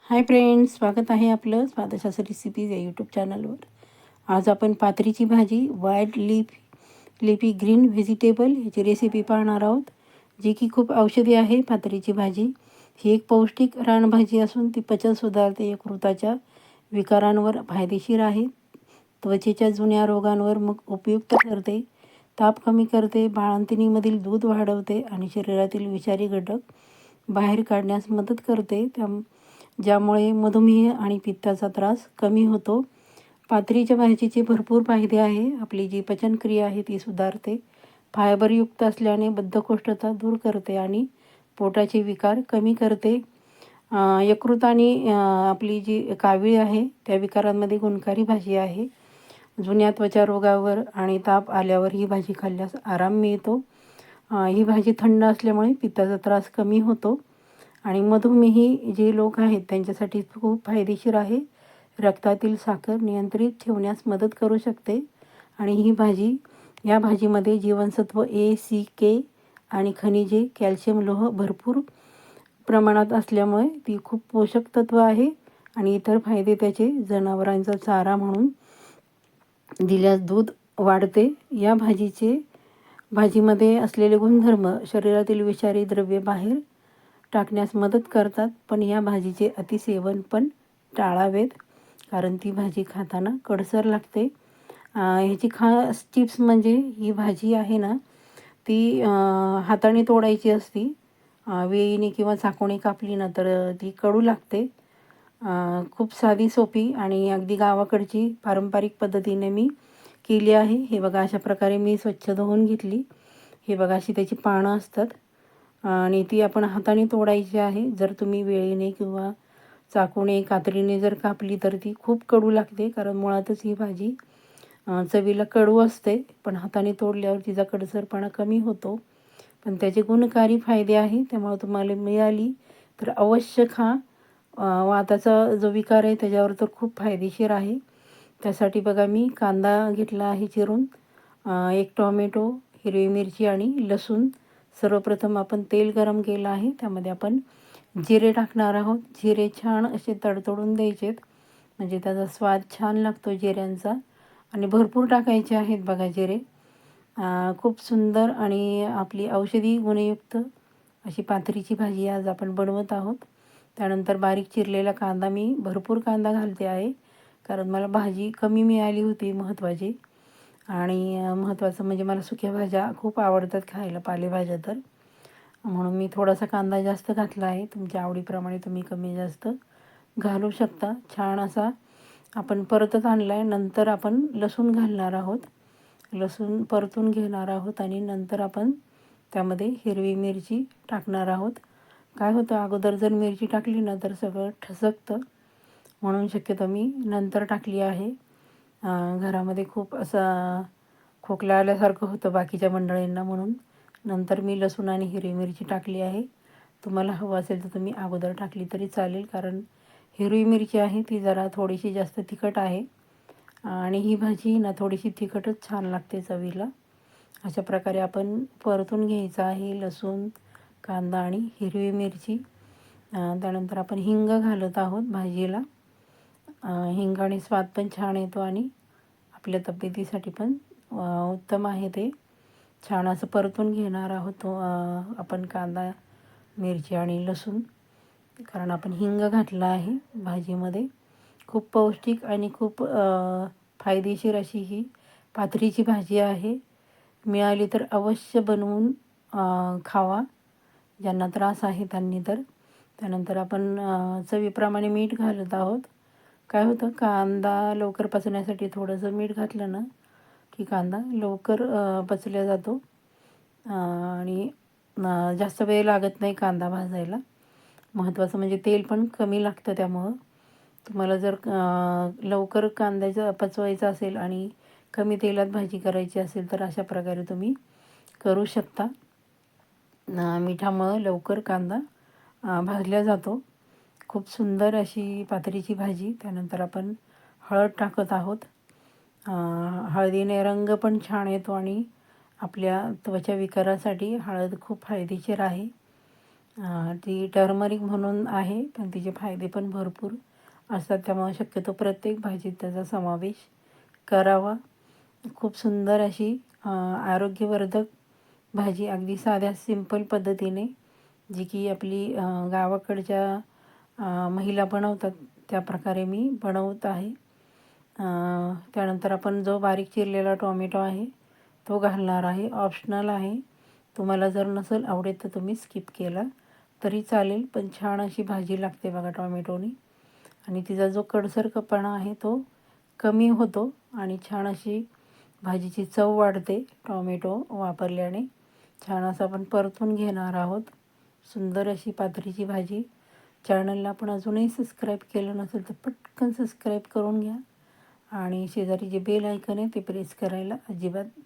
Hi friends, स्वागत आहे आपलं स्वादशास्त्र रेसिपीज या यूट्यूब चॅनलवर. आज आपण पात्रीची भाजी वाईट लिफी ग्रीन व्हेजिटेबल ह्याची रेसिपी पाहणार आहोत, जी की खूप औषधी आहे. पात्रीची भाजी ही एक पौष्टिक रानभाजी असून ती पचन सुधारते, यकृताच्या विकारांवर फायदेशीर आहे, त्वचेच्या जुन्या रोगांवर मग उपयुक्त ठरते, ताप कमी करते, बाळंतिणीमधील दूध वाढवते आणि शरीरातील विषारी घटक बाहेर काढण्यास मदत करते, ज्यामुळे मधुमेह आणि पित्ताचा त्रास कमी होतो. पात्रीच्या भाजीचे भरपूर फायदे आहे. आपली जी पचनक्रिया आहे ती सुधारते, फायबरयुक्त असल्याने बद्धकोष्ठता दूर करते आणि पोटाचे विकार कमी करते. यकृत आणि आपली जी कावीळ आहे त्या विकारांमध्ये गुणकारी भाजी आहे. जुन्या त्वचा रोगावर आणि ताप आल्यावर ही भाजी खाल्ल्यास आराम मिळतो. ही भाजी थंड असल्यामुळे पित्ताचा त्रास कमी होतो आणि मधुमेही जे लोक आहेत त्यांच्यासाठी खूप फायदेशीर आहे. रक्तातील साखर नियंत्रित ठेवण्यास मदत करू शकते आणि या भाजीमध्ये जीवनसत्व ए, सी, के आणि खनिजे, कॅल्शियम, लोह भरपूर प्रमाणात असल्यामुळे ती खूप पोषक तत्व आहे आणि इतर फायदे त्याचे जनावरांचा चारा म्हणून दिल्यास दूध वाढते. या भाजीमध्ये असलेले गुणधर्म शरीरातील विषारी द्रव्ये बाहेर टाकण्यास मदत करतात, पण या भाजीचे अतिसेवन पण टाळावेत, कारण ती भाजी खाताना कडसर लागते. ह्याची खास टिप्स म्हणजे ही भाजी आहे ना ती हाताने तोडायची असती. वेळीने किंवा चाकूने कापली ना तर ती कडू लागते. खूप साधी सोपी आणि अगदी गावाकडची पारंपरिक पद्धतीने मी केली आहे. हे बघा, अशा प्रकारे मी स्वच्छ धुवून घेतली. हे बघा, अशी त्याची पानं असतात आणि ती आपण हाताने तोडायची आहे. जर तुम्ही वेळेने किंवा चाकूने, कात्रीने जर कापली तर ती खूप कडू लागते, कारण मुळातच ही भाजी चवीला कडू असते. पण हाताने तोडल्यावर तिचा कडसरपणा कमी होतो. पण त्याचे गुणकारी फायदे आहे, त्यामुळे तुम्हाला मिळाली तर अवश्य खा. वाताचा जो विकार आहे त्याच्यावर तर खूप फायदेशीर आहे. त्यासाठी बघा, मी कांदा घेतला आहे चिरून, एक टोमॅटो, हिरवी मिरची आणि लसूण. सर्वप्रथम आपण तेल गरम केलं आहे, त्यामध्ये आपण जिरे टाकणार आहोत. जिरे छान असे तडतडून द्यायचेत, म्हणजे त्याचा स्वाद छान लागतो जिऱ्यांचा, आणि भरपूर टाकायचे आहेत बघा जिरे. खूप सुंदर आणि आपली औषधी गुणयुक्त अशी पाथरीची भाजी आज आपण बनवत आहोत. त्यानंतर बारीक चिरलेला कांदा, मी भरपूर कांदा घालते आहे, कारण मला भाजी कमी मिळाली होती महत्त्वाची. आणि महत्त्वाचं म्हणजे मला सुक्या भाज्या खूप आवडतात खायला, पालेभाज्या तर, म्हणून मी थोडासा कांदा जास्त घातला आहे. तुमच्या आवडीप्रमाणे तुम्ही कमी जास्त घालू शकता. छान असा आपण परतत आणला आहे. नंतर आपण लसूण घालणार आहोत, लसूण परतून घेणार आहोत आणि नंतर आपण त्यामध्ये हिरवी मिरची टाकणार आहोत. काय होतं, अगोदर जर मिरची टाकली ना तर सगळं ठसकतं, म्हणून शक्यतो मी नंतर टाकली आहे. घरामध्ये खूप असा खोकला आल्यासारखं होतं बाकीच्या मंडळींना, म्हणून नंतर मी लसूण आणि हिरवी मिरची टाकली आहे. तुम्हाला हवं असेल तर तुम्ही अगोदर टाकली तरी चालेल, कारण हिरवी मिरची आहे ती जरा थोडीशी जास्त तिखट आहे आणि ही भाजी ना थोडीशी तिखटच छान लागते चवीला. अशा प्रकारे आपण परतून घ्यायचं आहे लसूण, कांदा आणि हिरवी मिरची. त्यानंतर आपण हिंग घालत आहोत भाजीला. हिंगाने स्वाद पण छान येतो आणि आपल्या तब्येतीसाठी पण उत्तम आहे ते. छान असं परतून घेणार आहोत आपण कांदा, मिरची आणि लसूण, कारण आपण हिंग घातला आहे भाजीमध्ये. खूप पौष्टिक आणि खूप फायदेशीर अशी ही पाथरीची भाजी आहे. मिळाली तर अवश्य बनवून खावा, ज्यांना त्रास आहे त्यांनी तर. त्यानंतर आपण चवीप्रमाणे मीठ घालत आहोत. काय होतं, कांदा लवकर पचण्यासाठी थोडंसं मीठ घातलं ना की कांदा लवकर पचल्या जातो आणि जास्त वेळ लागत नाही कांदा भाजायला. महत्त्वाचं म्हणजे तेल पण कमी लागतं. त्यामुळं तुम्हाला जर लवकर कांद्याचं पचवायचं असेल आणि कमी तेलात भाजी करायची असेल तर अशा प्रकारे तुम्ही करू शकता. मिठामुळं लवकर कांदा भाजला जातो. खूप सुंदर अशी पातळीची भाजी. त्यानंतर आपण हळद टाकत आहोत. हळदीने रंग पण छान येतो आणि आपल्या त्वचा विकारासाठी हळद खूप फायदेशीर आहे. ती टर्मरिक म्हणून आहे, पण तिचे फायदे पण भरपूर असतात. त्यामुळे शक्यतो प्रत्येक भाजीत त्याचा समावेश करावा. खूप सुंदर अशी आरोग्यवर्धक भाजी अगदी साध्या सिंपल पद्धतीने, जी की आपली गावाकडच्या महिला बनवतात त्या प्रकारे मी बनवत आहे. त्यानंतर आपण जो बारीक चिरलेला टोमॅटो आहे तो घालणार आहे, ऑप्शनल आहे. तुम्हाला जर नसेल आवडत तर तुम्ही स्किप केला तरी चालेल, पण छान अशी भाजी लागते बघा टोमॅटोनी. आणि तिचा जो कडसरकपणा आहे तो कमी होतो आणि छान अशी भाजीची चव वाढते टोमॅटो वापरल्याने. छान असं आपण परतून घेणार आहोत. सुंदर अशी पातळीची भाजी. चॅनलला आपण अजूनही सबस्क्राईब केलं नसेल तर पटकन सबस्क्राईब करून घ्या आणि शेजारी जे बेल आयकन आहे ते प्रेस करायला अजिबात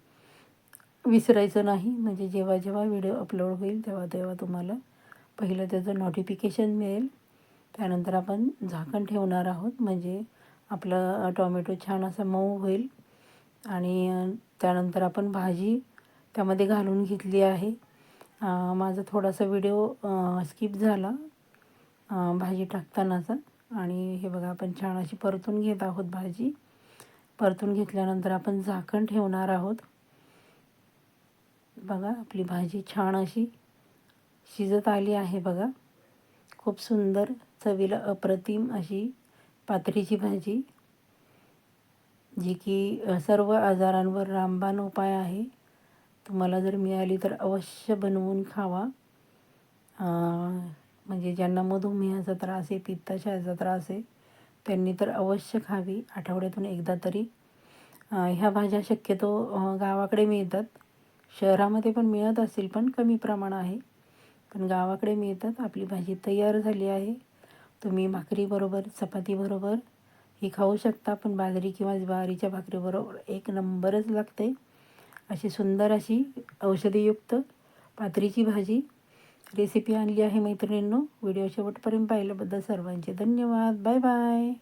विसरायचं नाही, म्हणजे जेव्हा जेव्हा व्हिडिओ अपलोड होईल तेव्हा तेव्हा तुम्हाला पहिलं त्याचं नोटिफिकेशन मिळेल. त्यानंतर आपण झाकण ठेवणार आहोत, म्हणजे आपलं टोमॅटो छान असा मऊ होईल. आणि त्यानंतर आपण भाजी त्यामध्ये घालून घेतली आहे. माझा थोडासा व्हिडिओ स्किप झाला भाजी टाकतानाचा. आणि हे बघा आपण छान अशी परतून घेत आहोत भाजी. परतून घेतल्यानंतर आपण झाकण ठेवणार आहोत. बघा आपली भाजी छान अशी शिजत आली आहे बघा. खूप सुंदर चवीला अप्रतिम अशी पातळीची भाजी, जी की सर्व आजारांवर रामबाण उपाय आहे. तुम्हाला जर मिळाली तर अवश्य बनवून खावा. म्हणजे ज्यांना मधुमेहाचा त्रास आहे, पित्ताशयाचा त्रास आहे, त्यांनी तर अवश्य खावी आठवड्यातून एकदा तरी. ह्या भाज्या शक्यतो गावाकडे मिळतात. शहरामध्ये पण मिळत असेल पण कमी प्रमाण आहे, पण गावाकडे मिळतात. आपली भाजी तयार झाली आहे. तुम्ही भाकरीबरोबर, चपातीबरोबर ही खाऊ शकता, पण बाजरी किंवा ज्वारीच्या भाकरीबरोबर एक नंबरच लागते. अशी सुंदर अशी औषधीयुक्त पातळीची भाजी रेसिपी आणली आहे मैत्रिणींनो. व्हिडिओ शेवटपर्यंत पाहिल्याबद्दल सर्वांचे धन्यवाद. Bye bye.